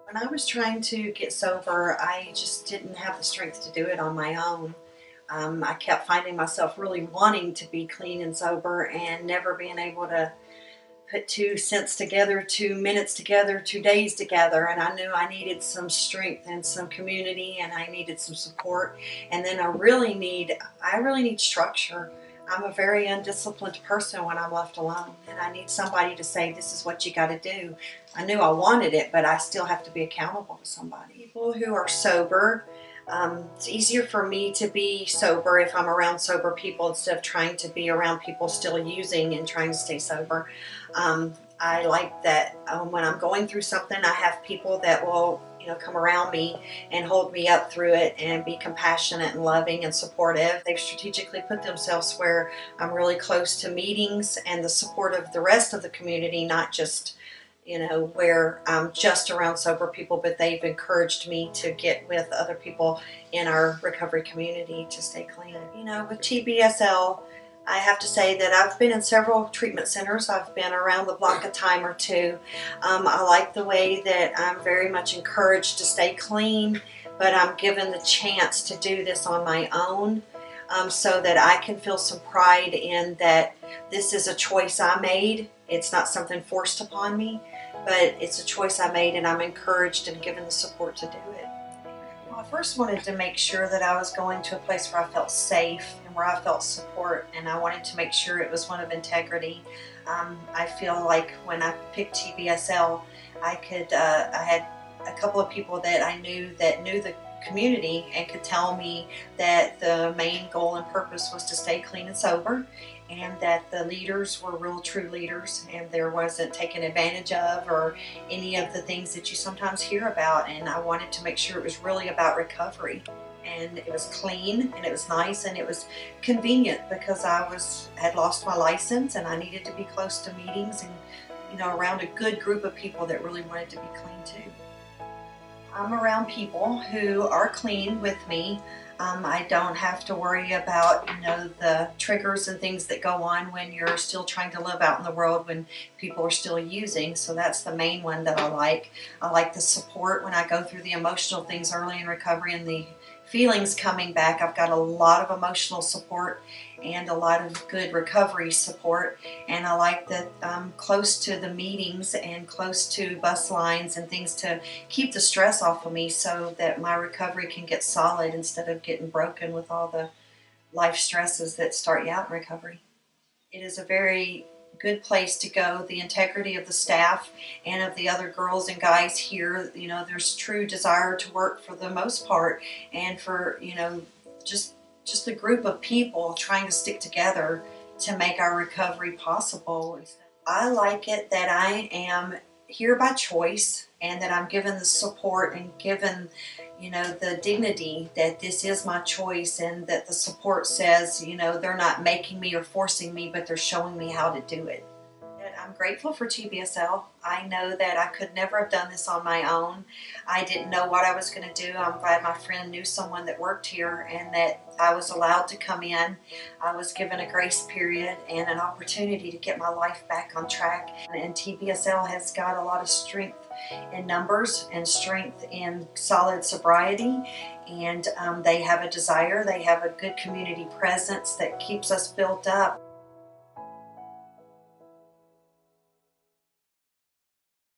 When I was trying to get sober, I just didn't have the strength to do it on my own. I kept finding myself really wanting to be clean and sober and never being able to put 2 cents together, 2 minutes together, 2 days together. And I knew I needed some strength and some community, and I needed some support. And then I really need structure. I'm a very undisciplined person when I'm left alone, and I need somebody to say, this is what you got to do. I knew I wanted it, but I still have to be accountable to somebody. People who are sober, it's easier for me to be sober if I'm around sober people instead of trying to be around people still using and trying to stay sober. I like that when I'm going through something, I have people that will, come around me and hold me up through it and be compassionate and loving and supportive. They've strategically put themselves where I'm really close to meetings and the support of the rest of the community, not just where I'm just around sober people, but they've encouraged me to get with other people in our recovery community to stay clean. With TBSL, I have to say that I've been in several treatment centers. I've been around the block a time or two. I like the way that I'm very much encouraged to stay clean, but I'm given the chance to do this on my own. So that I can feel some pride in that this is a choice I made. It's not something forced upon me, but it's a choice I made, and I'm encouraged and given the support to do it. Well, I first wanted to make sure that I was going to a place where I felt safe and where I felt support, and I wanted to make sure it was one of integrity. I feel like when I picked TBSL, I had a couple of people that I knew that knew the community and could tell me that the main goal and purpose was to stay clean and sober, and that the leaders were real true leaders, and there wasn't taken advantage of or any of the things that you sometimes hear about. And I wanted to make sure it was really about recovery, and it was clean and it was nice and it was convenient because I had lost my license and I needed to be close to meetings and around a good group of people that really wanted to be clean too. I'm around people who are clean with me. I don't have to worry about, the triggers and things that go on when you're still trying to live out in the world when people are still using. So that's the main one that I like. I like the support when I go through the emotional things early in recovery and the feelings coming back. I've got a lot of emotional support and a lot of good recovery support, and I like that I'm close to the meetings and close to bus lines and things to keep the stress off of me so that my recovery can get solid instead of getting broken with all the life stresses that start you out in recovery. It is a very good place to go. The integrity of the staff and of the other girls and guys here, there's true desire to work for the most part, and for just a group of people trying to stick together to make our recovery possible. I like it that I am here by choice and that I'm given the support and given the dignity that this is my choice, and that the support says they're not making me or forcing me, but they're showing me how to do it. I'm grateful for TBSL. I know that I could never have done this on my own. I didn't know what I was going to do. I'm glad my friend knew someone that worked here and that I was allowed to come in. I was given a grace period and an opportunity to get my life back on track. And TBSL has got a lot of strength in numbers and strength in solid sobriety. And they have a desire. They have a good community presence that keeps us built up.